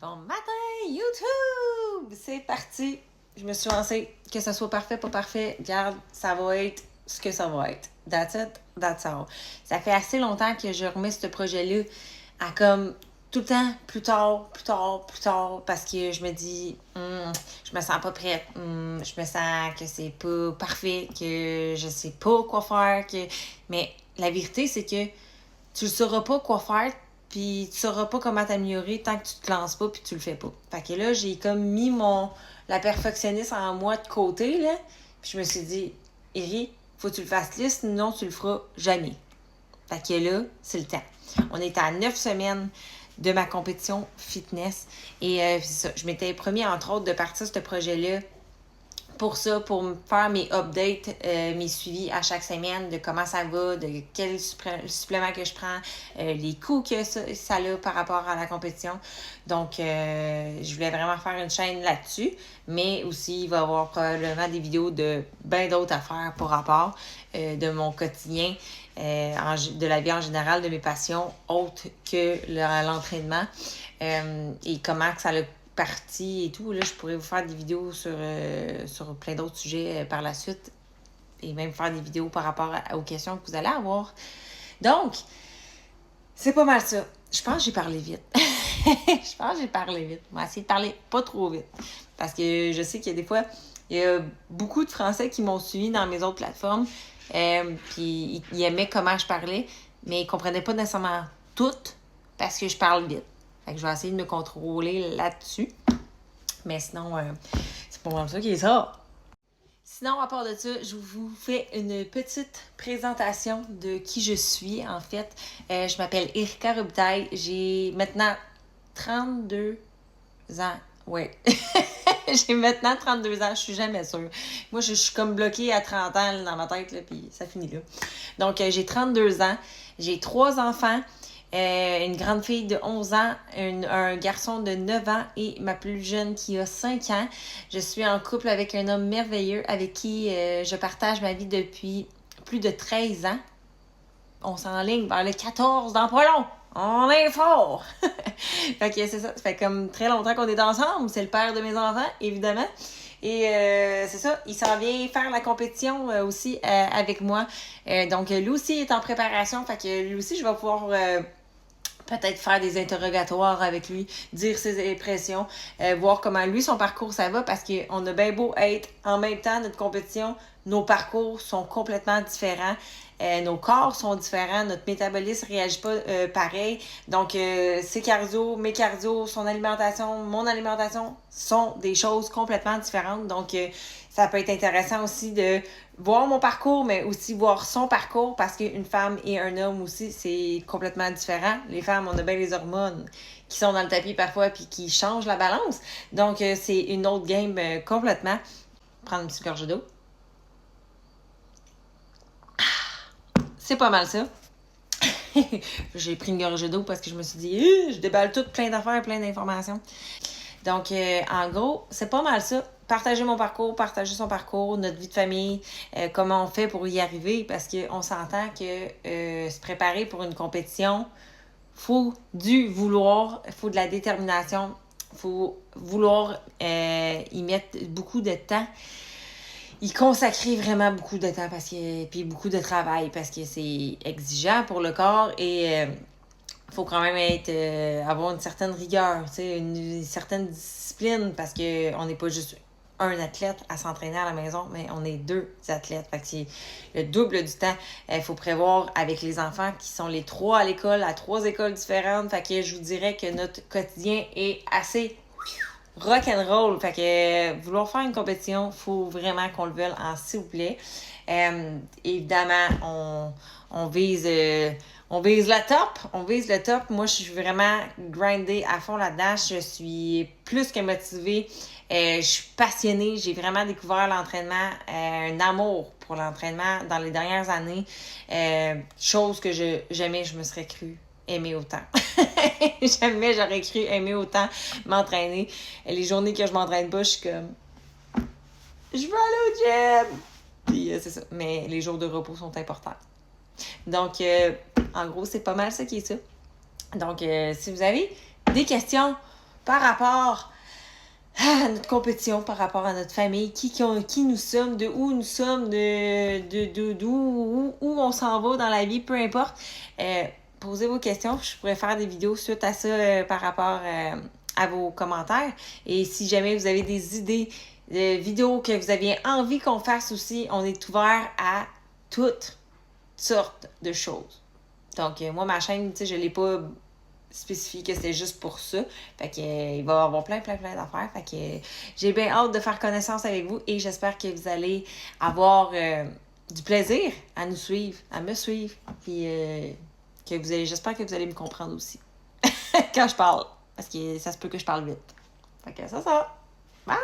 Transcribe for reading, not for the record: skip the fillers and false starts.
Bon matin, YouTube! C'est parti! Je me suis lancée. Que ça soit parfait, pas parfait, regarde, ça va être ce que ça va être. That's it, that's all. Ça fait assez longtemps que je remets ce projet-là à comme tout le temps, plus tard, parce que je me dis, je me sens pas prête, je me sens que c'est pas parfait, que je sais pas quoi faire, mais la vérité, c'est que tu ne sauras pas quoi faire, puis tu sauras pas comment t'améliorer tant que tu te lances pas puis tu le fais pas. Fait que là, j'ai comme mis la perfectionniste en moi de côté, là, puis je me suis dit, Eri, faut que tu le fasses lisse, sinon tu le feras jamais. Fait que là, c'est le temps. On est à 9 semaines de ma compétition fitness et c'est ça, je m'étais promis, entre autres, de partir ce projet-là pour ça, pour me faire mes updates, mes suivis à chaque semaine de comment ça va, de quel supplément que je prends, les coûts que ça a par rapport à la compétition. Donc, je voulais vraiment faire une chaîne là-dessus, mais aussi, il va y avoir probablement des vidéos de bien d'autres affaires pour rapport de mon quotidien, de la vie en général, de mes passions autres que l'entraînement et comment que ça l'a partie et tout. Là, je pourrais vous faire des vidéos sur plein d'autres sujets par la suite et même faire des vidéos par rapport aux questions que vous allez avoir. Donc, c'est pas mal ça. Je pense que j'ai parlé vite. On va essayer de parler pas trop vite. Parce que je sais qu'il y a des fois, il y a beaucoup de Français qui m'ont suivi dans mes autres plateformes. Puis ils aimaient comment je parlais, mais ils comprenaient pas nécessairement tout parce que je parle vite. Fait que je vais essayer de me contrôler là-dessus. Mais sinon, c'est pas vraiment ça qui est ça. Sinon, à part de ça, je vous fais une petite présentation de qui je suis, en fait. Je m'appelle Erika Robitaille. J'ai maintenant 32 ans. Ouais. J'ai maintenant 32 ans. Je suis jamais sûre. Moi, je suis comme bloquée à 30 ans là, dans ma tête, là, puis ça finit là. Donc, j'ai 32 ans. J'ai 3 enfants. Une grande fille de 11 ans, un garçon de 9 ans et ma plus jeune qui a 5 ans. Je suis en couple avec un homme merveilleux avec qui je partage ma vie depuis plus de 13 ans. On s'enligne vers le 14 dans pas long. On est fort! Fait que c'est ça. Ça fait comme très longtemps qu'on est ensemble. C'est le père de mes enfants, évidemment. Et c'est ça, il s'en vient faire la compétition aussi avec moi. Donc, lui aussi est en préparation. Fait que lui aussi, je vais pouvoir peut-être faire des interrogatoires avec lui, dire ses impressions, voir comment lui, son parcours, ça va, parce qu'on a bien beau être en même temps notre compétition, nos parcours sont complètement différents. Nos corps sont différents, notre métabolisme ne réagit pas pareil. Donc, ses cardio, mes cardio, son alimentation, mon alimentation sont des choses complètement différentes. Donc, ça peut être intéressant aussi de voir mon parcours, mais aussi voir son parcours, parce qu'une femme et un homme aussi, c'est complètement différent. Les femmes, on a bien les hormones qui sont dans le tapis parfois puis qui changent la balance. Donc, c'est une autre game complètement. Prendre une petite gorgée d'eau. C'est pas mal ça. J'ai pris une gorgée d'eau parce que je me suis dit, je déballe tout, plein d'affaires, plein d'informations. Donc, en gros, c'est pas mal ça. Partager mon parcours, partager son parcours, notre vie de famille, comment on fait pour y arriver, parce qu'on s'entend que se préparer pour une compétition, faut du vouloir, faut de la détermination, faut vouloir y mettre beaucoup de temps. Y consacrer vraiment beaucoup de temps puis beaucoup de travail parce que c'est exigeant pour le corps et faut quand même avoir une certaine rigueur, une certaine discipline parce que on n'est pas juste un athlète à s'entraîner à la maison, mais on est 2 athlètes. Fait que c'est le double du temps. Il faut prévoir avec les enfants qui sont les 3 à l'école, à 3 écoles différentes. Fait que je vous dirais que notre quotidien est assez rock'n'roll. Fait que vouloir faire une compétition, faut vraiment qu'on le veuille s'il vous plaît. Évidemment, on vise le top. Moi, je suis vraiment grindée à fond là-dedans. Je suis plus que motivée. Je suis passionnée. J'ai vraiment découvert l'entraînement, un amour pour l'entraînement dans les dernières années. Chose que jamais je me serais cru aimer autant. Jamais j'aurais cru aimer autant m'entraîner. Les journées que je m'entraîne pas, je suis comme je veux aller au gym! Puis c'est ça. Mais les jours de repos sont importants. Donc, en gros, c'est pas mal ça qui est ça. Donc, si vous avez des questions, par rapport à notre compétition, par rapport à notre famille, qui nous sommes, de où nous sommes, d'où où on s'en va dans la vie, peu importe. Posez vos questions. Je pourrais faire des vidéos suite à ça par rapport à vos commentaires. Et si jamais vous avez des idées de vidéos que vous aviez envie qu'on fasse aussi, on est ouvert à toutes sortes de choses. Donc, moi, ma chaîne, tu sais, je l'ai pas spécifié que c'était juste pour ça. Fait que, il va y avoir plein d'affaires. Fait que j'ai bien hâte de faire connaissance avec vous et j'espère que vous allez avoir du plaisir à nous suivre, à me suivre. Puis j'espère que vous allez me comprendre aussi quand je parle. Parce que ça se peut que je parle vite. Fait que ça. Bye!